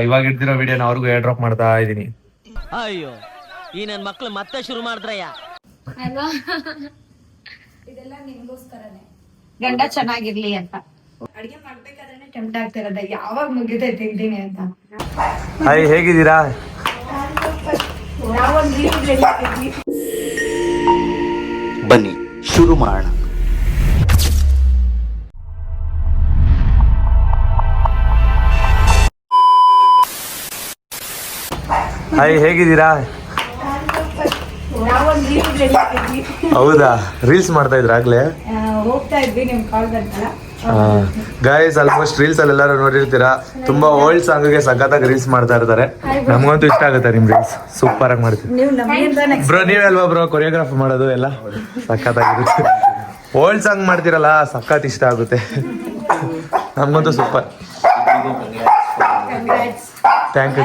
ಇವಾಗ ಇಡ್ದಿರೋ ವಿಡಿಯೋನ ಅವ್ರಿಗೂ ಏರ್ ಡ್ರಾಪ್ ಮಾಡ್ತಾ ಇದೀನಿ. ಅಯ್ಯೋ ಈ ನನ್ ಮಕ್ಳು ಮತ್ತೆ ಶುರು ಮಾಡಿದ್ರಯ್ಯ. ಇದೆಲ್ಲ ನಿಮ್ಗೋಸ್ಕರನೇ, ಗಂಡ ಚೆನ್ನಾಗಿರ್ಲಿ ಅಂತ. ಅಡಿಗೆ ಮಾಡ್ಬೇಕಾದ್ರೆ ಟೆಂಪ್ಟ್ ಆಗ್ತಿರೋದ, ಯಾವಾಗ ಮುಗಿದೇ ತಿಂತೀನಿ ಅಂತ. ಹಾಯ್, ಹೇಗಿದ್ದೀರಾ? ಬನ್ನಿ ಶುರು ಮಾಡೋಣ. ಹಾಯ್, ಹೇಗಿದ್ದೀರಾ? ಹೌದಾ, ರೀಲ್ಸ್ ಮಾಡ್ತಾ ಇದ್ರ ಆಗ್ಲೇ? ಹೋಗ್ತಾ ಇದ್ವಿ, ನಿಮ್ ಕಾಲ್ ಬಂತಲ್ಲ. ಗೈಸ್, ಆಲ್ಮೋಸ್ಟ್ ರೀಲ್ಸ್ ಅಲ್ಲಿ ಎಲ್ಲರೂ ನೋಡಿರ್ತೀರಾ, ತುಂಬಾ ಓಲ್ಡ್ ಸಾಂಗ್ ಗೆ ಸಖತ್ತಾಗಿ ರೀಲ್ಸ್ ಮಾಡ್ತಾ ಇರ್ತಾರೆ. ನಮ್ಗಂತೂ ಇಷ್ಟ ಆಗುತ್ತೆ ನಿಮ್ ರೀಲ್ಸ್, ಸೂಪರ್ ಆಗಿ ಮಾಡ್ತೀವಿ ಬ್ರೋ. ನೀವಲ್ವಾ ಬ್ರೋ ಕೊರಿಯೋಗ್ರಾಫ್ ಮಾಡೋದು ಎಲ್ಲ ಸಖತ್ತಾಗಿರುತ್ತೆ. ಓಲ್ಡ್ ಸಾಂಗ್ ಮಾಡ್ತಿರಲ್ಲ, ಸಖತ್ ಇಷ್ಟ ಆಗುತ್ತೆ. ನಮ್ಗಂತೂ ಸೂಪರ್. Thank you.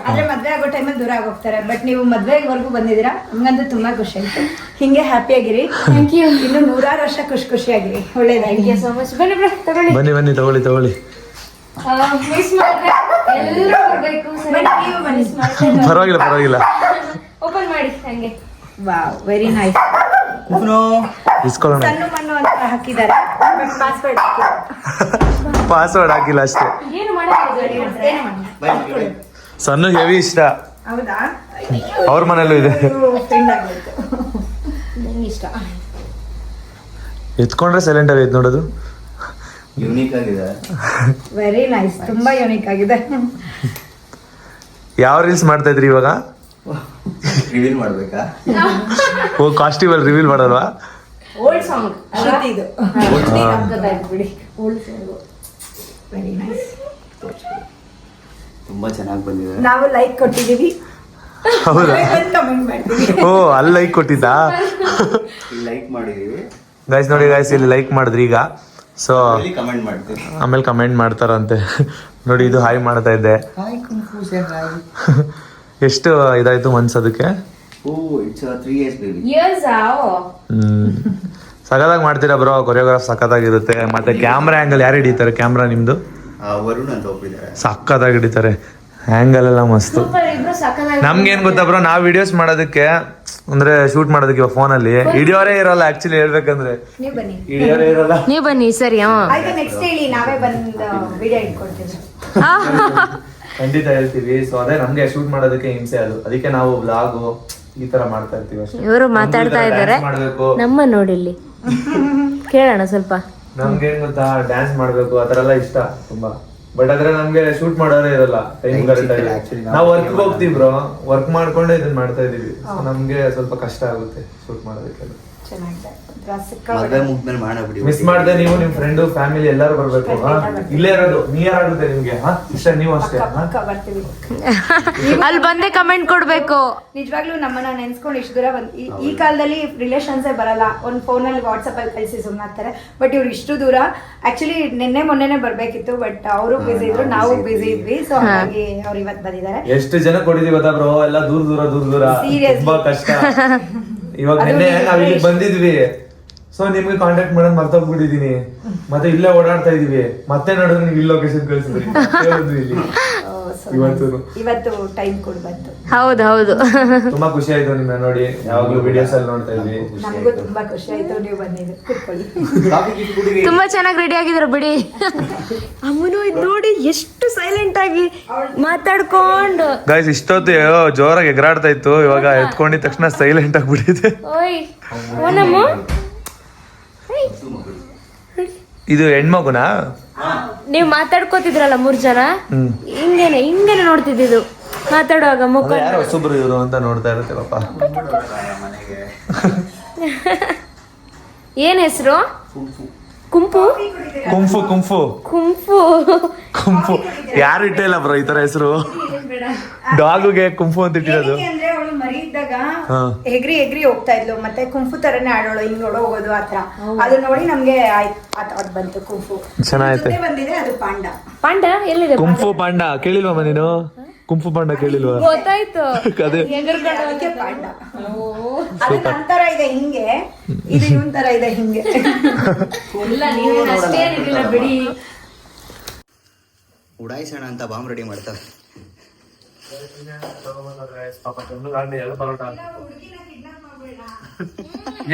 ಆದ್ರೆ ಮದ್ವೆ ಆಗೋ ಟೈಮಲ್ಲಿ ದೂರ ಆಗೋಗ್ತಾರೆ. ಬಟ್ ನೀವು ಮದ್ವೆವರೆಗೂ ಬಂದಿದ್ದೀರಾ, ನಮ್ಗಂತೂ ತುಂಬಾ ಖುಷಿ ಆಯ್ತು. ಹಿಂಗೆ ಹ್ಯಾಪಿ ಆಗಿರಿ. Thank you. ಇನ್ನು 100 ವರ್ಷ ಖುಷಿಯಾಗಿರಿ. ಒಳ್ಳೇದಾಗಿ. So much. ಬನ್ನಿ ತಗೊಳ್ಳಿ. ಪರವಾಗಿಲ್ಲ. ಓಪನ್ ಮಾಡಿ ಹಂಗೆ. Wow, very nice. ಇಸ್ಕೊಳ್ಳೋಣ. ಸಣ್ಣ ಮಣ್ಣು ಅಂತ ಹಾಕಿದ್ದಾರೆ, ಪಾಸ್ವರ್ಡ್ ಹಾಕಿಲ್ಲ ಅಷ್ಟೇ. ಸಣ್ಣ ಹೆವಿ ಇಷ್ಟ. ಹೌದಾ? ಅವ್ರ ಮನೇಲೂ ಇದೆ. ಇಷ್ಟ. ಎತ್ಕೊಂಡ್ರೆ ಸೈಲೆಂಟ್ ಆಗೈತೆ ನೋಡೋದು. ಯೂನಿಕ್ ಆಗಿದೆ. ವೆರಿ ನೈಸ್, ತುಂಬಾ ಯೂನಿಕ್ ಆಗಿದೆ. ಯಾವ ರೀಲ್ಸ್ ಮಾಡ್ತಾ ಇದ್ರಿ ಇವಾಗ? ರಿವೀಲ್ ಮಾಡ್ಬೇಕಾ? ಓ, ಕಾಸ್ಟ್ಯೂಮ್ ರಿವೀಲ್ ಮಾಡಲ್ವಾ? ಓಲ್ಡ್ ಸಾಂಗ್ ಇದು. ಬಿಡಿ, ಓಲ್ಡ್ ಸಾಂಗ್. Very nice. ತುಂಬಾ ಚೆನ್ನಾಗಿ ಬಂದಿದೆ. ನಾವು ಲೈಕ್ ಕೊಟ್ಟಿದೀವಿ. ಹೌದಾ? ಕಮೆಂಟ್ ಮಾಡ್ತೀವಿ. ಓ, ಅಲ್ಲಿ ಲೈಕ್ ಕೊಟ್ಟಿದ್ದಾ? ಲೈಕ್ ಮಾಡಿದೀವಿ ಗೈಸ್. ನೋಡಿ ಗೈಸ್, ಇಲ್ಲಿ ಲೈಕ್ ಮಾಡಿದ್ರಿ ಈಗ. ಸೊ ಕಮೆಂಟ್ ಮಾಡ್ತೀವಿ, ಆಮೇಲೆ ಕಮೆಂಟ್ ಮಾಡ್ತಾರಂತೆ. ನೋಡಿ, ಇದು ಹಾಯ್ ಮಾಡ್ತಾ ಇದ್ದೆ. ಎಷ್ಟು ಇದಾಯ್ತು ಮನ್ಸೋದಕ್ಕೆ? ಓ, ಇಟ್ಸ್ 3 years baby. ಸಖತ್ತಾಗಿ ಮಾಡ್ತೀರಾ ಬ್ರೋ, ಕೊರಿಯೋಗ್ರಾಫ್ ಸಖತ್ತಾಗಿರುತ್ತೆ. ಮತ್ತೆ ಕ್ಯಾಮ್ರಾ ಆ್ಯಂಗಲ್ ಯಾರು ಹಿಡಿತಾರೆ? ಕ್ಯಾಮ್ರಾ ನಿಮ್ದು? ವರುಣ್ ಅಂತ ಒಪ್ಪಿದ್ದಾರೆ, ಸಖತ್ತಾಗಿ ಹಿಡಿತಾರೆ. ಆ್ಯಂಗಲ್ ಎಲ್ಲ ಮಸ್ತು. ನಮ್ಗೆ ಏನ್ ಗೊತ್ತಾ ಬ್ರೋ, ನಾವ್ ವಿಡಿಯೋಸ್ ಮಾಡೋದಕ್ಕೆ ಅಂದ್ರೆ ಶೂಟ್ ಮಾಡೋದಕ್ಕೆ ಫೋನಲ್ಲಿ ಹಿಡಿಯೋರೇ ಇರಲ್ಲ. ಆಕ್ಚುಲಿ ಹೇಳ್ಬೇಕಂದ್ರೆ ಹಿಡಿಯೋರೇ ಇರಲ್ಲ. ನೀವು ಬನ್ನಿ ಸರಿ. ನೆಕ್ಸ್ಟ್ ಹೇಳಿ, ನಾವೇ ಬಂದು ವಿಡಿಯೋ ಇಟ್ಕೊಳ್ತೀವಿ. ಖಂಡಿತ ಹೇಳ್ತೀವಿ. ಸೊ ಅದೇ ನಮ್ಗೆ ಶೂಟ್ ಮಾಡೋದಕ್ಕೆ ಹಿಂಸೆ ಅದು. ಅದಕ್ಕೆ ನಾವು ವ್ಲಾಗು ಈ ತರ ಮಾಡ್ತಾ ಇರ್ತೀವಿ ಅಷ್ಟೇ. ಇವರು ಮಾತಾಡ್ತಾ ಇದ್ದಾರೆ, ನಮ್ಮ ನೋಡಿಲ್ಲಿ ಕೇಳೋಣ ಸ್ವಲ್ಪ. ನಮ್ಗೆ ಏನ್ ಗೊತ್ತಾ, ಡ್ಯಾನ್ಸ್ ಮಾಡ್ಬೇಕು ಆ ತರ ಎಲ್ಲ ಇಷ್ಟ ತುಂಬಾ. ಬಟ್ ಆದ್ರೆ ನಮ್ಗೆ ಶೂಟ್ ಮಾಡೋರೇ ಇರಲ್ಲ. Time correct. ನಾವು ವರ್ಕ್ ಹೋಗ್ತೀವಿ ಬ್ರೋ, ವರ್ಕ್ ಮಾಡ್ಕೊಂಡೆ ಇದನ್ನ ಮಾಡ್ತಾ ಇದೀವಿ. ನಮ್ಗೆ ಸ್ವಲ್ಪ ಕಷ್ಟ ಆಗುತ್ತೆ ಶೂಟ್ ಮಾಡೋದಕ್ಕೆ. ಮದುವೆ ಮುಗ್ದ್ಮೇಲೆ ಮಾಡೋಣ ಬಿಡಿ. ಮಿಸ್ ಮಾಡ್ದೆ ನೀವು, ನಿಮ್ ಫ್ರೆಂಡ್ ಫ್ಯಾಮಿಲಿ ಎಲ್ಲರೂ ಬರ್ಬೇಕು. ಇಲ್ಲೇ ಇರೋದು ನಿಯರ್ ಆಗುತ್ತೆ ನಿಮ್ಗೆ. ಇಷ್ಟ ನೀವು ಅಷ್ಟೇ. ಬರ್ತೀವಿ. ಅಲ್ಲಿ ಬಂದೇ ಕಮೆಂಟ್ ಕೊಡ್ಬೇಕು. ನಿಜವಾಗ್ಲೂ ನಮ್ಮನ್ನ ನೆನ್ಸ್ಕೊಂಡು ಇಷ್ಟು ದೂರ ಈ ಕಾಲದಲ್ಲಿ ರಿಲೇಷನ್ಸೇ ಬರಲ್ಲ. ಒಂದು ಫೋನಲ್ಲಿ ವಾಟ್ಸಪ್ ಅಲ್ಲಿ ಕಳಿಸಿ ಸುಮ್ಮನಾಗ್ತಾರೆ. ಬಟ್ ಇವ್ರು ಇಷ್ಟು ದೂರ ಆಕ್ಚುಲಿ ಮೊನ್ನೆನೆ ಬರ್ಬೇಕಿತ್ತು. ಬಟ್ ಅವರು ಬಿಸಿ ಇದ್ರು, ನಾವು ಬಿಸಿ ಇದ್ವಿ. ಸೊ ಹಾಗಾಗಿ ಅವ್ರು ಇವತ್ತು ಬಂದಿದ್ದಾರೆ. ಎಷ್ಟು ಜನ ಕೊಟ್ಟಿದೀವಿ ಗೊತ್ತಾ ಬ್ರೋ, ಎಲ್ಲ ದೂರ. ತುಂಬಾ ಕಷ್ಟ. ಇವಾಗ ನಿನ್ನೆ ನಾವ್ ಇಲ್ಲಿ ಬಂದಿದ್ವಿ. ಸೊ ನಿಮ್ಗೆ ಕಾಂಟ್ಯಾಕ್ಟ್ ಮಾಡೋದು ಮರ್ತೋಗ್ಬಿಟ್ಟಿದೀನಿ. ಮತ್ತೆ ಇಲ್ಲೇ ಓಡಾಡ್ತಾ ಇದೀವಿ. ಮತ್ತೆ ನೋಡಿದ್ರೆ ನೀವು ಇಲ್ಲಿ ಲೊಕೇಶನ್ ಕಳಿಸಿದ್ರಿ. ಇವತ್ತು ಟೈಮ್ ಕೂಡ ಬಂತು. ಹೌದು. ತುಂಬಾ ಖುಷಿ ಆಯ್ತು ನಿಮ್ಮನ್ನ ನೋಡಿ. ಯಾವಾಗ್ಲೂ ವಿಡಿಯೋಸ್ ಅಲ್ಲಿ ನೋಡ್ತಾ ಇದ್ವಿ. ನಮಗೂ ತುಂಬಾ ಖುಷಿ ಆಯ್ತು ನೀವು ಬಂದಿದ್ದು. ಕೂತ್ಕೊಳ್ಳಿ. ತುಂಬಾ ಚೆನ್ನಾಗಿ ರೆಡಿ ಆಗಿದ್ರು ಬಿಡಿ. ಅಮ್ಮನು ಇದು ನೋಡಿ ಎಷ್ಟು ಸೈಲೆಂಟ್ ಆಗಿ ಮಾತಾಡ್ಕೊಂಡು. ಗೈಸ್, ಇಷ್ಟೊತ್ತು ಜೋರಾಗಿ ಎಗರಾಡ್ತಾ ಇತ್ತು. ಇವಾಗ ಎತ್ಕೊಂಡಿದ ತಕ್ಷಣ ಸೈಲೆಂಟ್ ಆಗ್ಬಿಟ್ಟಿದೆ. ಓಯ್ ಓನಮ್ಮ, ಇದು ಹೆಣ್ಮಗುನಾ? ನೀವು ಮಾತಾಡ್ಕೋತಿದ್ರಲ್ಲ 3 ಜನ, ಹಿಂಗೇನೆ ನೋಡ್ತಿದ್ದು ಮಾತಾಡುವಾಗ ಮುಖ. ಯಾರೋ ಹೊಸಬ್ರು ಇವರು ಅಂತ ನೋಡ್ತಾ ಇರುತ್ತೆ ಪಾಪ. ಏನ್ ಹೆಸರು? ಕುಂಪು. ಯಾರು ಇಟ್ಟಿಲ್ಲ ಬ್ರೋ ಈ ತರ ಹೆಸರು. ಡಾಗುಗೆ ಕುಂಫು ಅಂತ ಇಟ್ಟಿರೋದು. ಅಂದ್ರೆ ಅವಳು ಮರಿ ಇದ್ದಾಗ ಎಗ್ರಿ ಹೋಗ್ತಾ ಇದ್ಲು. ಮತ್ತೆ ಕುಂಫು ತರನೇ ಆಡೋಳು, ಹಿಂಗ್ ಹೊಡೋಗೋದು ಆತರ. ಅದು ನೋಡಿ ನಮ್ಗೆ ಅದು ಬಂತು ಕುಂಫು. ಚೆನ್ನಾಗೈತೆ. ಬಂದಿದೆ ಅದು ಪಾಂಡ ಎಲ್ಲಿದೆ? ಕುಂಫು ಪಾಂಡ ಕೇಳಿಲ್ವಾ ನೀನು? ಕುಂಫು ಪಾಂಡ ಕೇಳಿಲ್ವಾ? ಗೊತ್ತಾಯ್ತು. ಪಾಂಡ ಅದು ನಂತರ ಇದೆ ಹಿಂಗೆ, ಇದು ಇವನ್ ತರ ಇದೆ ಹಿಂಗೆ. ಇಲ್ಲ ನೀವೇನು ಅಷ್ಟೇನಿಲ್ಲ ಬಿಡಿ. ಉಡಾಯಿಸೋಣ ಅಂತ ಬಾಂಬ್ ರೆಡಿ ಮಾಡ್ತಾರೆ.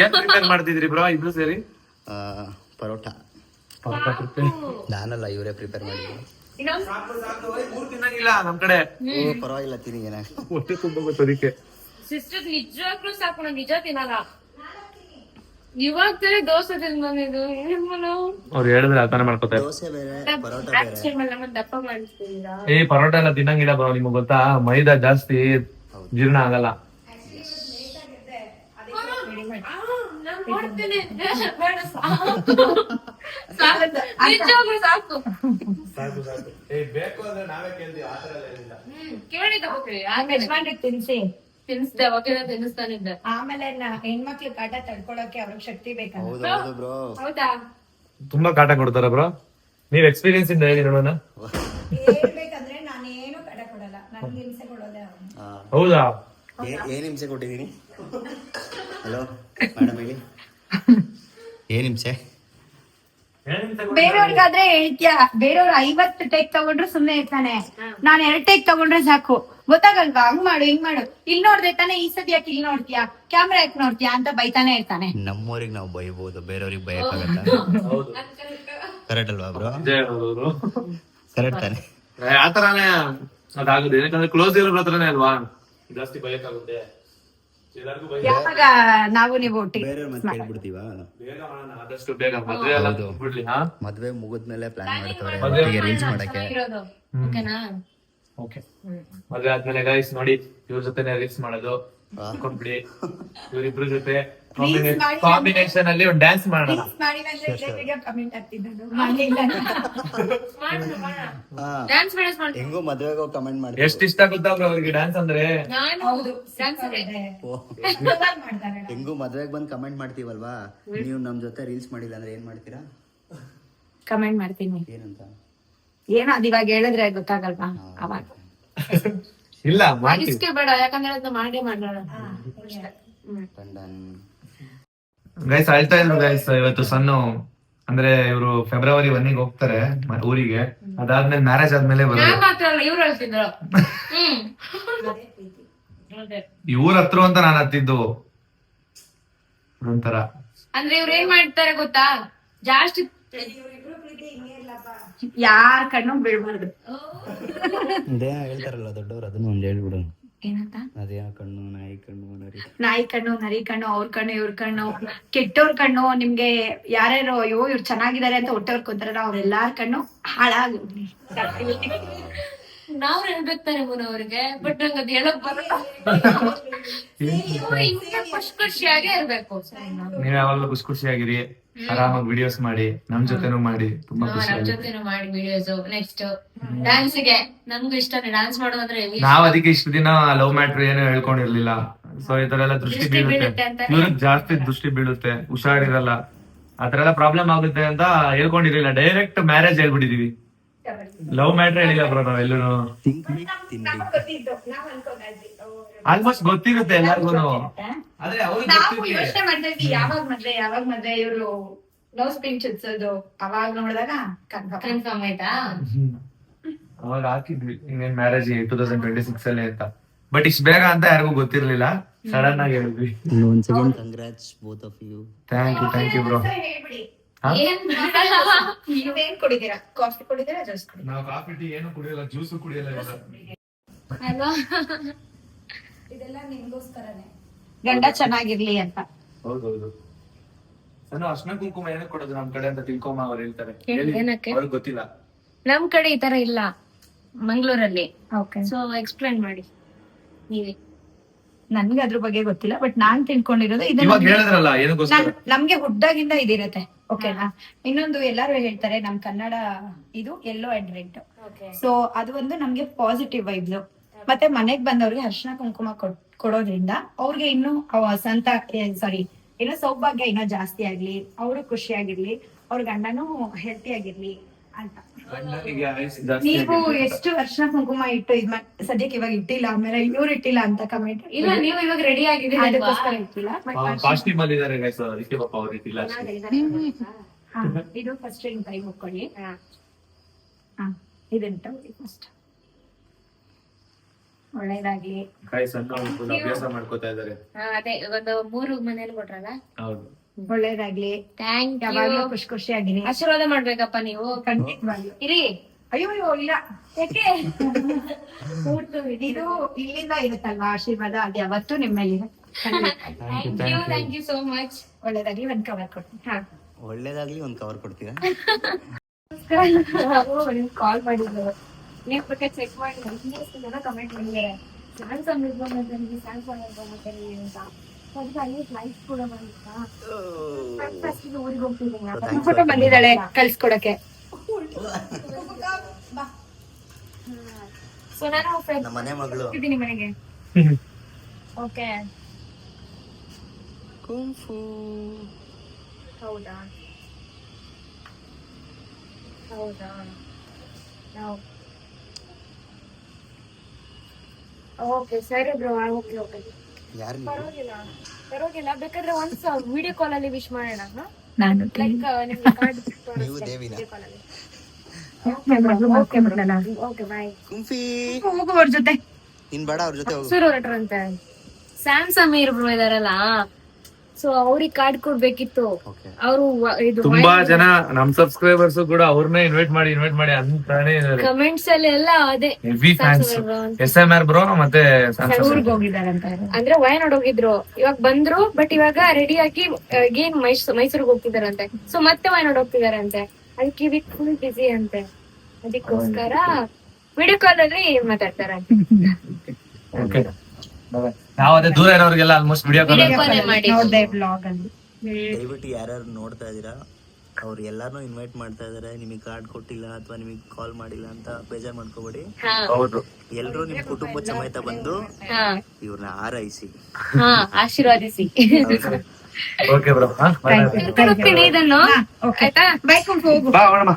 ಏನ್ ಪ್ರಿಪೇರ್ ಮಾಡ್ತಿದ್ರಿ ಬ್ರೋ ಇಬ್ರು ಸೇರಿ? ಪರೋಟ. ನಾನಲ್ಲ, ಇವರೇ ಪ್ರಿಪೇರ್ ಮಾಡಿದ್ರು. ತಿನ್ನಂಗಿಲ್ಲ ನಮ್ ಕಡೆ, ಪರವಾಗಿಲ್ಲ, ತಿನ್ನಿ. ಹೊಟ್ಟೆ ತುಂಬ ಗೊತ್ತದಕ್ಕೆ. ಸಿಸ್ಟರ್ ನಿಜವಾಗ್ಲೂ ಸಾಕು, ನಾನು ನಿಜ ತಿನ್ನಲ್ಲ. ಇವಾಗ ತರ ದೋಸೆ ತಿಂದು ಅವ್ರು ಹೇಳಿದ್ರೆ ಅರ್ಥನೇ ಮಾಡ್ಕೋತಾರೆ. ದೋಸೆ ಬೇರೆ, ಪರೋಟ ಬೇರೆ. ದಪ್ಪ ಮಾಡಿಸ್ತೀರಾ? ಪರೋಟ ಎಲ್ಲ ತಿನ್ನಂಗಿಲ್ಲ ಬ್ರೋ, ನಿಮ್ಗೆ ಗೊತ್ತಾ? ಮೈದಾ ಜಾಸ್ತಿ ಜೀರ್ಣ ಆಗಲ್ಲ. ಸಾಕು ಬೇಕು ಅಂದ್ರೆ ನಾವೇ ಕೇಳ್ತೀವಿ, ಆತರ ಏನಿಲ್ಲ. ಕೇಳಿ ತಗೋತೀವಿ. ಯಜಮಾನ್ರಿಗೆ ತಿನ್ಸಿ. ತಿನ್ಸ್ದೆ ಅವಾಗ ತಿನ್ನಿಸ್ತಾನಿದ್ದೆ. ಆಮೇಲೆ ಹೆಣ್ಮಕ್ಳು ಕಾಟ ತಡ್ಕೊಳಕ್ಕೆ ಅವ್ರಿಗೆ ಶಕ್ತಿ ಬೇಕಲ್ಲ. ಹೌದು ಬ್ರೋ. ಹೌದಾ? ತುಂಬಾ ಕಾಟ ಕೊಡ್ತಾರ ಬ್ರೋ? ನೀವ್ ಎಕ್ಸ್ಪೀರಿಯನ್ಸ್ ಇಂದ ಹೇಳಿ ನೋಡೋಣ. ಹೇಳ್ಬೇಕಂದ್ರೆ ನಾನೇನು ಕಾಟ ಕೊಡಲ್ಲ, ನನ್ಗೆ ಹಿಂಸೆ ಕೊಡೋದೇ ಅವ್ನು. ಹೌದಾ? ಏನ್ ಹಿಂಸೆ ಕೊಟ್ಟಿದೀನಿ? ಹಲೋ ಮೇಡಮ್ ಹೇಳಿ, ಏನ್ ಹಿಂಸೆ? ಬೇರೆಯವ್ರಿಗಾದ್ರೆ ಹೇಳ್ತೀಯ, ಬೇರೆಯವ್ರು 50 ಟೇಕ್ ತಗೊಂಡ್ರು ಸುಮ್ನೆ ಇರ್ತಾನೆ, ನಾನ್ 2 ಟೇಕ್ ತಗೊಂಡ್ರೆ ಸಾಕು. ಗೊತ್ತಾಗಲ್ವಾ? ಹಂಗ್ ಮಾಡು ಹಿಂಗ್ ಮಾಡು, ಇಲ್ಲಿ ನೋಡ್ದೆ ತಾನೆ, ಈ ಸತಿ ಯಾಕೆ ಇಲ್ಲಿ ನೋಡ್ತೀಯಾ, ಕ್ಯಾಮ್ರಾ ಯಾಕೆ ನೋಡ್ತೀಯಾ ಅಂತ ಬೈತಾನೆ ಇರ್ತಾನೆ. ನಮ್ಮವ್ರಿಗೆ ನಾವು ಬೈಬಹುದು, ಬೇರೆಯವ್ರಿಗೆ ಬಯಕಾಗತ್ತ. ಕರೆಕ್ಟ್ ಅಲ್ವಾ ಬ್ರೋ? ಕರೆಕ್ಟ್ ತಾನೆ? ಆತರಾನೇ ಅದಾಗುತ್ತೆ, ಯಾಕಂದ್ರೆ ಕ್ಲೋಸ್ ಇರೋ ಹತ್ರನೇ ಅಲ್ವಾ ಜಾಸ್ತಿ ಬಯಕಾಗುತ್ತೆ. ಯಾವಾಗ ನಾವು ನೀವು ಒಟ್ಟಿಗೆ ಬೇರೆಯವ್ರ ಮತ್ತೆ ಕೇಳ್ಬಿಡ್ತೀವ? ಆದಷ್ಟು ಬೇಗ ಮದ್ವೆ ಎಲ್ಲ ಬಿಡ್ಲಿ. ಹಾ, ಮದ್ವೆ ಮುಗಿದ್ಮೇಲೆ ಪ್ಲಾನ್ ಮಾಡ್ತವ್ರೆ ರೀಲ್ಸ್ ಮಾಡಕ್ಕೆ. ಓಕೆನಾ? ಓಕೆ. ಮದ್ವೆ ಆದ್ಮೇಲೆ ಗೈಸ್ ನೋಡಿ, ಇವ್ರ ಜೊತೆನೆ ರೀಲ್ಸ್ ಮಾಡೋದು ಅನ್ಕೊಂಡ್ಬಿಡಿ. ಇವ್ರಿಬ್ರು ಜೊತೆ ಕಾಂಬಿನೇಷನ್ ಅಲ್ಲಿ ಒಂದು ಡ್ಯಾನ್ಸ್ ಮಾಡೋಣ. ಕಮೆಂಟ್ ಆಗ್ತಿದ್ದು ಡ್ಯಾನ್ಸ್ ವಿಡಿಯೋಸ್ ಮಾಡ್ತೀನಿ. ಹೆಂಗೋ ಮದ್ವೆಗೆ ಹೋಗಿ ಕಮೆಂಟ್ ಮಾಡಿ. ಎಷ್ಟ್ ಇಷ್ಟ ಗೊತ್ತಾಗ್ರ ಅವ್ರಿಗೆ ಡ್ಯಾನ್ಸ್ ಅಂದ್ರೆ. ನಾನು ಡ್ಯಾನ್ಸ್ ಮಾಡ್ತಾರೆ. ಹೆಂಗೋ ಮದ್ವೆಗೆ ಬಂದ್ ಕಮೆಂಟ್ ಮಾಡ್ತೀವಲ್ವಾ, ನೀವು ನಮ್ ಜೊತೆ ರೀಲ್ಸ್ ಮಾಡಿಲ್ಲ ಅಂದ್ರೆ ಏನ್ ಮಾಡ್ತೀರಾ? ಕಮೆಂಟ್ ಮಾಡ್ತೀನಿ. ಏನಂತ? ಏನೋ ಅದ್ ಇವಾಗ ಹೇಳಿದ್ರೆ ಗೊತ್ತಾಗಲ್ವಾ ಅವಾಗ. ಇಲ್ಲ ಮಾಡ್ತೀವಿ. ಇಸ್ಕೆ ಬೇಡ, ಯಾಕಂದ್ರೆ ಅದನ್ನ ಮಾಡೇ ಮಾಡೋಣ. ಗೈಸ್ ಅಳ್ತಾ ಇದ್ರು ಗೈಸ್, ಇವತ್ತು ಸಣ್ಣ ಅಂದ್ರೆ ಇವರು ಫೆಬ್ರವರಿ 1 ಹೋಗ್ತಾರೆ ಊರಿಗೆ. ಅದಾದ್ಮೇಲೆ ಮ್ಯಾರೇಜ್ ಆದ್ಮೇಲೆ ನಾನ್ ಮಾತ್ರ ಅಲ್ಲ, ಇವ್ರು ಹೇಳ್ತಿದ್ರು. ಇವ್ರ ಹತ್ರ ಅಂತ ನಾನ್ ಹತ್ತಿದ್ದು ಒಂಥರ. ಅಂದ್ರೆ ಇವ್ರು ಏನ್ ಮಾಡ್ತಾರೆ ಗೊತ್ತಾ, ಜಾಸ್ತಿ ಯಾರ್ ಕಣ್ಣು ಬೀಳ್ಬಾರ್ದು. ಇದೇನ ಹೇಳ್ತಾರಲ್ಲ ದೊಡ್ಡವ್ರು, ಅದನ್ನ ಒಂದ್ ಹೇಳ್ಬಿಡು. ಏನಂತ? ಅದೇನೋ ಕಣ್ಣು, ನಾಯಿ ಕಣ್ಣು, ನಾಯಿ ಕಣ್ಣು, ನರಿ ಕಣ್ಣು, ಅವ್ರ ಕಣ್ಣು, ಇವ್ರ ಕಣ್ಣು, ಕೆಟ್ಟವ್ರ ಕಣ್ಣು. ನಿಮ್ಗೆ ಯಾರ್ಯಾರು ಅಯ್ಯೋ ಇವ್ರು ಚೆನ್ನಾಗಿದ್ದಾರೆ ಅಂತ ಹೊಟ್ಟೆ ಹೊರ್ಕೊಂತಾರಲ್ಲ, ಅವ್ರೆಲ್ಲಾರ ಕಣ್ಣು ಹಾಳಾಗಿ. ನಾವ್ ಹೇಳ್ಬೇಕಾರೆ ಅವ್ರಿಗೆ, ಬಟ್ ನಂಗೆ ಅದ್ ಹೇಳಕ್ ಬರಲ್ಲ. ಖುಷಿ ಖುಷಿಯಾಗೇ ಇರ್ಬೇಕು. ನೀವ್ ಯಾವಾಗ್ಲೂ ಖುಷಿ ಖುಷಿಯಾಗಿರಿ, ಆರಾಮಾಗಿ ವಿಡಿಯೋಸ್ ಮಾಡಿ, ನಮ್ ಜೊತೆನೂ ಮಾಡಿ, ತುಂಬಾ ಖುಷಿ. ನಮ್ ಜೊತೆನೂ ಮಾಡಿ ವಿಡಿಯೋಸ್. ನೆಕ್ಸ್ಟ್ ಡ್ಯಾನ್ಸ್ಗೆ ನಮ್ಗೂ ಇಷ್ಟನೇ ಡ್ಯಾನ್ಸ್ ಮಾಡೋದಂದ್ರೆ. ನಾವ್ ಅದಕ್ಕೆ ಇಷ್ಟು ದಿನ ಲವ್ ಮ್ಯಾಟ್ರ್ ಏನು ಹೇಳ್ಕೊಂಡಿರ್ಲಿಲ್ಲ. ಸೊ ಈ ತರ ಎಲ್ಲ ದೃಷ್ಟಿ ಬೀಳುತ್ತೆ, ಇವ್ರಿಗೆ ಜಾಸ್ತಿ ದೃಷ್ಟಿ ಬೀಳುತ್ತೆ, ಹುಷಾರಿರಲ್ಲ, ಆತರ ಎಲ್ಲ ಪ್ರಾಬ್ಲಮ್ ಆಗುತ್ತೆ ಅಂತ ಹೇಳ್ಕೊಂಡಿರ್ಲಿಲ್ಲ. ಡೈರೆಕ್ಟ್ ಮ್ಯಾರೇಜ್ ಹೇಳ್ಬಿಟ್ಟಿದೀವಿ, ಲವ್ ಮ್ಯಾಟ್ರ್ ಹೇಳಿಲ್ಲ ಬ್ರೋ ನಾವೆಲ್ಲೂ. ಆಲ್ಮೋಸ್ಟ್ ಗೊತ್ತಿರುತ್ತೆ ಎಲ್ಲಾರ್ಗು, ಆದ್ರೆ ನಾವು ಯೋಚನೆ ಮಾಡ್ತಾ ಇದ್ವಿ ಯಾವಾಗ ಮದ್ವೆ ಇವ್ರು ನೋ ಸ್ಪಿನ್ ಚುಚ್ಚೋದು. ಅವಾಗ ನೋಡಿದಾಗ ಕನ್ಫರ್ಮ್ ಆಯ್ತಾ? ಅವಾಗ ಹಾಕಿದ್ವಿ ಇನ್ನೇನ್ ಮ್ಯಾರೇಜ್ 2026 ಅಲ್ಲಿ ಅಂತ. ಬಟ್ ಇಷ್ಟ ಬೇಗ ಅಂತ ಯಾರಿಗೂ ಗೊತ್ತಿರ್ಲಿಲ್ಲ, ಸಡನ್ ಆಗಿ ಹೇಳಿದ್ವಿ. ಒಂದ್ second, congrats both of you. Thank you bro. ಹೇಳ್ಬಿಡಿ, ಏನ್ ನೀವೇನ್ ಕುಡಿದೀರಾ? Coffee ಕುಡಿದೀರಾ, juice ಕುಡಿದೀರಾ? ನಾವು ಕಾಫಿ ಟೀ ಏನು ಕುಡಿಯಲ್ಲ, ಜ್ಯೂಸು ಕುಡಿಯಲ್ಲ ಇವಾಗ. ಅಲ್ವಾ? ಇದೆಲ್ಲ ನಿಮ್ಗೋಸ್ಕರನೇ, ಗಂಡ ಚೆನ್ನಾಗಿರ್ಲಿ ಅಂತ. ಹೌದೌದು. ನಾನು ಅರ್ಶನ ಕುಂಕುಮ ಏನಕ್ಕೆ ಕೊಡೋದು ನಮ್ ಕಡೆ ಅಂತ ತಿಳ್ಕೊಂಬ ಅವ್ರು ಹೇಳ್ತಾರೆ. ಏನಕ್ಕೆ? ಅವ್ರಿಗೆ ಗೊತ್ತಿಲ್ಲ. ನಮ್ ಕಡೆ ಈ ತರ ಇಲ್ಲ ಮಂಗ್ಳೂರಲ್ಲಿ. ಓಕೆ, ಸೊ ಎಕ್ಸ್ಪ್ಲೈನ್ ಮಾಡಿ ನೀವೇ. ನನ್ಗೆ ಅದ್ರ ಬಗ್ಗೆ ಗೊತ್ತಿಲ್ಲ, ಬಟ್ ನಾನ್ ತಿಳ್ಕೊಂಡಿರೋದು ಇವಾಗ ಹೇಳಿದ್ರಲ್ಲ ಏನಕ್ಕೋಸ್ಕರ. ನಮ್ಗೆ ಹುಟ್ಟಾಗಿಂದ ಇದಿರತ್ತೆ. ಓಕೆನಾ? ಇನ್ನೊಂದು ಎಲ್ಲಾರು ಹೇಳ್ತಾರೆ ನಮ್ ಕನ್ನಡ ಇದು ಯೆಲ್ಲೋ ಅಂಡ್ ರೆಡ್. ಸೊ ಅದು ಒಂದು ನಮ್ಗೆ ಪಾಸಿಟಿವ್ ವೈಬ್ಸ್. ಮತ್ತೆ ಮನೆಗ್ ಬಂದವ್ರಿಗೆ ಅರ್ಶನ ಕುಂಕುಮ ಕೊಡೋದ್ರಿಂದ ಅವ್ರಿಗೆ ಇನ್ನೂ ಏನೋ ಸೌಭಾಗ್ಯ ಇನ್ನೂ ಜಾಸ್ತಿ ಆಗ್ಲಿ, ಅವರು ಖುಷಿಯಾಗಿರ್ಲಿ, ಅವ್ರ ಗಂಡನೂ ಹೆಲ್ತಿ ಆಗಿರ್ಲಿ ಅಂತ. ನೀವು ಎಷ್ಟು ಅರ್ಶನ ಕುಂಕುಮ ಇಟ್ಟು ಸದ್ಯಕ್ಕೆ ಇವಾಗ ಇಟ್ಟಿಲ್ಲ, ಆಮೇಲೆ ಇವ್ರು ಇಟ್ಟಿಲ್ಲ ಅಂತ ಕಮೆಂಟ್. ಇಲ್ಲ, ನೀವು ಇವಾಗ ರೆಡಿ ಆಗಿದ್ದೀರಿ, ಅದಕ್ಕೋಸ್ಕರ ಇಟ್ಟಿಲ್ಲ. ಕಾಸ್ಟ್ಯೂಮ್ ಅಲ್ಲಿ ಇದಾರೆ ಗೈಸ್, ಅದಕ್ಕೆ ಪಾಪ ಅವ್ರು ಇಟ್ಟಿಲ್ಲ ಅಷ್ಟೇ. ಇದು ಫಸ್ಟ್ ಟೈಮ್ ಕೈ ಮುಕ್ಕೊಳ್ಳಿ. ಇದಂತ ಫಸ್ಟ್ ಒಳ್ಳೇದಾಗ್ಲಿ. ಅಭ್ಯಾಸ ಮಾಡ್ಕೋತಾ ಇದಾರೆ. ಅದೇ ಒಂದು 3 ಮನೇಲಿ ಕೊಟ್ರಲ್ಲ. ಹೌದು, ಒಳ್ಳೇದಾಗ್ಲಿ. ಥ್ಯಾಂಕ್ ಯಾವಾಗ್ಲೂ ಯು. ಖುಷಿಯಾಗಿರಿ. ಆಶೀರ್ವಾದ ಮಾಡ್ಬೇಕಪ್ಪ ನೀವು. ಖಂಡಿತವಾಗ್ಲೂ. ಇರಿ. ಅಯ್ಯೋ ಇಲ್ಲ, ಯಾಕೆ? ಇದು ಇಲ್ಲಿಂದ ಇರುತ್ತಲ್ವಾ ಆಶೀರ್ವಾದ, ಅದು ಯಾವತ್ತೂ ನಿಮ್ಮ ಮೇಲೆ ಥ್ಯಾಂಕ್ ಯು ಸೋ ಮಚ್. ಒಳ್ಳೇದಾಗ್ಲಿ. ಒಂದ್ ಕವರ್ ಕೊಡ್ತೀನಿ. ಹಾ, ಒಳ್ಳೇದಾಗ್ಲಿ ಒಂದ್ ಕವರ್ ಕೊಡ್ತೀರಾ? ಕಾಲ್ ಮಾಡಿದ್ರು. ನೀವು ಬೇಕಾದ್ರೆ ಚೆಕ್ ಮಾಡಿ. ಜನ ಕಮೆಂಟ್ ಮಾಡಿದ್ದಾರೆ ಸ್ಯಾಮ್ಸಂಗ್ ಇರ್ಬೋದು ಸ್ಯಾಮ್ಸಂಗ್ ಅಂತ. ಲೈಫ್ ಕೂಡ ಮಾಡಿದ್ರಾ? ಊರಿಗೆ ಹೋಗ್ತಿದ್ದೀನಿ. ಫೋಟೋ ಬಂದಿದ್ದಾಳೆ ಕಳ್ಸ್ಕೊಡಕ್ಕೆ. ಸೊ ನಾನು ನಮ್ಮ ಮನೆ ಮಗಳು ಹೋಗ್ತಿದ್ದೀನಿ ಮನೆಗೆ. ಓಕೆ. ಕುಂಫು. ಹೌದಾ ಹೌದಾ ಓಕೆ ಸರಿ ಬ್ರೋ. ಓಕೆ ಓಕೆ ಯಾರು ಪರವಾಗಿಲ್ಲ ಪರವಾಗಿಲ್ಲ. ಬೇಕಾದ್ರೆ ಒಂದ್ಸ ವಿಡಿಯೋ ಕಾಲ್ ಅಲ್ಲಿ ವಿಶ್ ಮಾಡೋಣ. ನಾನು ಲೈಕ್ ನಿಮ್ಗೆ ಕಾರ್ಡ್ ನೀವು ದೇವಿನ? ವಿಡಿಯೋ ಕಾಲ್ ಅಲ್ಲಿ. Okay bye. ಕುಂಫಿ ಹೋಗು ಅವ್ರ ಜೊತೆ. ನೀನ್ ಬೇಡ ಅವ್ರ ಜೊತೆ ಹೋಗು. ಸೂರು ಹೊರಟ್ರಂತೆ. ಸ್ಯಾಮ್ಸಂಗ್ ಇರ್ಬ್ರು ಇದಾರಲ್ಲ, ಸೊ ಅವ್ರಿಗೆ ಕಾರ್ಡ್ ಕೊಡ್ಬೇಕಿತ್ತು. Okay. ಅವರು ಇದು ತುಂಬಾ ಜನ ನಮ್ ಸಬ್ಸ್ಕ್ರೈಬರ್ಸ್ ಕೂಡ ಅವ್ರನ್ನೇ ಇನ್ವೈಟ್ ಮಾಡಿ ಅಂತಾನೆ ಇದಾರೆ. ಕಮೆಂಟ್ಸ್ ಅಲ್ಲಿ ಎಲ್ಲ ಅದೇ ಹೆವಿ ಫ್ಯಾನ್ಸ್. SMR ಬ್ರೋ ಮತ್ತೆ ಊರಿಗೆ ಹೋಗಿದ್ದಾರಂತ. ಅಂದ್ರೆ ವಯನಾಡ್ ಹೋಗಿದ್ರು, ಇವಾಗ ಬಂದ್ರು. ಬಟ್ ಇವಾಗ ರೆಡಿ ಆಗಿ ಅಗೇನ್ ಮೈಸೂರಿಗೆ ಹೋಗ್ತಿದಾರಂತೆ. ಸೊ ಮತ್ತೆ ವಯನಾಡ್ ಹೋಗ್ತಿದಾರಂತೆ. ಅದಕ್ಕೆ ಇದಕ್ಕೆ ಫುಲ್ ಬಿಸಿ ಅಂತೆ. ಅದಕ್ಕೋಸ್ಕರ ವಿಡಿಯೋ ಕಾಲ್ ಅಲ್ಲಿ ಮಾತಾಡ್ತಾರಂತೆ. ನಾವು ಅದೇ ದೂರ ಇರೋರಿಗೆಲ್ಲ almost video call video call ಮಾಡಿ ನೋಡ್ದೆ ಬ್ಲಾಗ್ ಅಲ್ಲಿ. ದಯವಿಟ್ಟು ಯಾರ್ಯಾರು ನೋಡ್ತಾ ಇದೀರಾ ಅವ್ರು ಎಲ್ಲಾರನ್ನೂ ಇನ್ವೈಟ್ ಮಾಡ್ತಾ ಇದಾರೆ. ನಿಮಗೆ ಕಾರ್ಡ್ ಕೊಟ್ಟಿಲ್ಲ ಅಥವಾ ನಿಮಗೆ ಕಾಲ್ ಮಾಡಿಲ್ಲ ಅಂತ ಬೇಜಾರ್ ಮಾಡ್ಕೋಬೇಡಿ. ಹಾ ಹೌದು. ಎಲ್ರು ನಿಮ್ ಕುಟುಂಬದ ಸಮೇತ ಬಂದು ಹಾ ಇವ್ರನ್ನ ಹಾರೈಸಿ. ಹಾ ಆಶೀರ್ವಾದಿಸಿ. Okay bro. ಕೊಡ್ತೀನಿ ಇದನ್ನು. ಆಯ್ತಾ? ಬೈಕ್ ಹೋಗು. ಬಾ ಹೋಗೋಣ.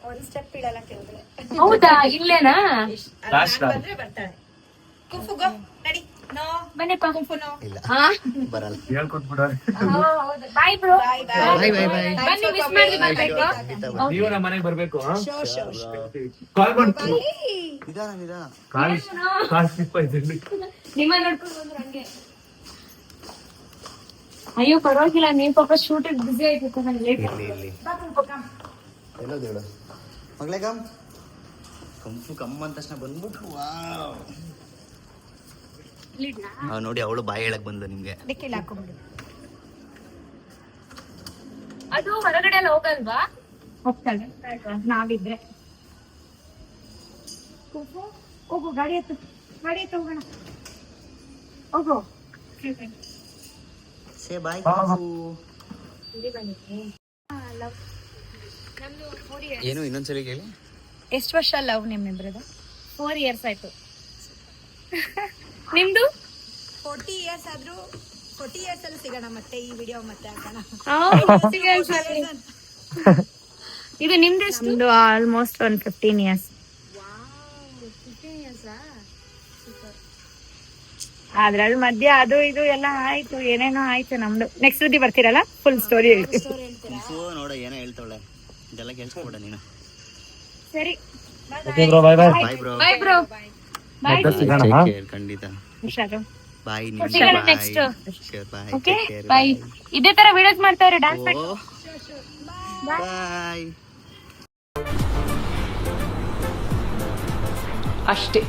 ಒಂದು ಸ್ಟೆಪ್ ಇಡಲ್ಲ ಕೇಳಿದ್ರೆ. ಹೌದಾ ಇಲ್ಲೇನಾ? ಲಾಸ್ಟ್ ಬರ್ತಾಳೆ. ಕುಫುಗೋ ನಡಿ. ನೋ ಬನ್ನಿಪ್ಪ. ಇಲ್ಲ ಹಾ ಬರಲ್ಲ. ಹೇಳ್ಕೊಟ್ಬಿಡೋರಿ. Bye bro. Bye bye. ಬನ್ನಿ ಮಿಸ್ ಮಾಡಿ ಬರ್ಬೇಕು. ನೀವು ನಮ್ಮ ಮನೆಗೆ ಬರ್ಬೇಕು. ಕಾಲ್ ಮಾಡ್ತೀನಿ. ನಿಧಾನ ನಿಧಾನ. ಕಾಲ್ ಸ್ಲಿಪ್ ಆಯ್ತು. ನಿಮ್ಮ ನೋಡ್ಕೊಂಡು ಬಂದ್ರು ಹಂಗೆ. ಅಯ್ಯೋ ಪರವಾಗಿಲ್ಲ, ನೀವ್ ಪಾಪ ಶೂಟ್ ಬಿಸಿ ಆಯ್ತು. ಲೇಟ್ ಇರ್ಲಿ ಇರ್ಲಿ. ಎಲ್ಲೋದು ಹೇಳು ಮಗಳೇ. ಕಂಫು ಕಮ್ಮ ಅಂದ ತಕ್ಷಣ ಬಂದ್ಬಿಟ್ರು. ವಾವ್ ನೋಡಿ ಅವಳು ಬಾಯಿ ಹೇಳಕ್ ಬಂದು ನಿಮ್ಗೆ. ಡಿಕ್ಕಿಲಿ ಹಾಕೊಂಡ್ಬಿಡು. ಅದು ಹೊರಗಡೆ ಎಲ್ಲ ಹೋಗಲ್ವಾ? ಹೋಗ್ತಾಳೆ ನಾವಿದ್ರೆ. ಹೋಗು ಗಾಡಿ ಹತ್ತು ಹೋಗೋಣ. ಹೋಗು. ಸೇ ಬಾಯ್ ಕಂಫು. ನಮ್ದು 4 years. ಏನು ಇನ್ನೊಂದ್ಸರಿ ಕೇಳಿ. ಎಷ್ಟು ವರ್ಷ ಲವ್ ನಿಮ್ಮಿಬ್ರದ್ದು? 4 years ಆಯ್ತು. ನಿಮ್ದು 40 years ಆದ್ರೂ 40 years ಅಲ್ಲಿ ಸಿಗೋಣ ಮತ್ತೆ ಈ ವಿಡಿಯೋ ಮತ್ತೆ ಹಾಕೋಣ. ಇದು ನಿಮ್ದು ಎಷ್ಟು? ನಮ್ದು ಆಲ್ಮೋಸ್ಟ್ ಒಂದು 15 years. ಅದ್ರಲ್ಲಿ ಮಧ್ಯ ಅದು ಇದು ಎಲ್ಲ ಆಯ್ತು, ಏನೇನೋ ಆಯ್ತು ನಮ್ದು. ನೆಕ್ಸ್ಟ್ ಸುದ್ದಿ ಬರ್ತೀರಲ್ಲ, ಫುಲ್ ಸ್ಟೋರಿ ಹೇಳ್ತೀವಿ. ಕಂಫು ನೋಡ ಏನೋ ಹೇಳ್ತಾಳೆ, ಇದೆಲ್ಲ ಕೇಳಿಸ್ಕೊಡ ನೀನು. ಸರಿ okay bro. Bye bye. Bye bro. Bye bro. ಮತ್ತೆ ಸಿಗೋಣ. ಖಂಡಿತ ಹುಷಾರು. ಬಾಯ್. ಸಿಗೋಣ next. ಬಾಯ್. Okay bye. ಇದೇ ತರ ವಿಡಿಯೋಸ್ ಮಾಡ್ತಾರೆ, ಡ್ಯಾನ್ಸ್ ಮಾಡಿ. ಬಾಯ್. ಅಷ್ಟೇ.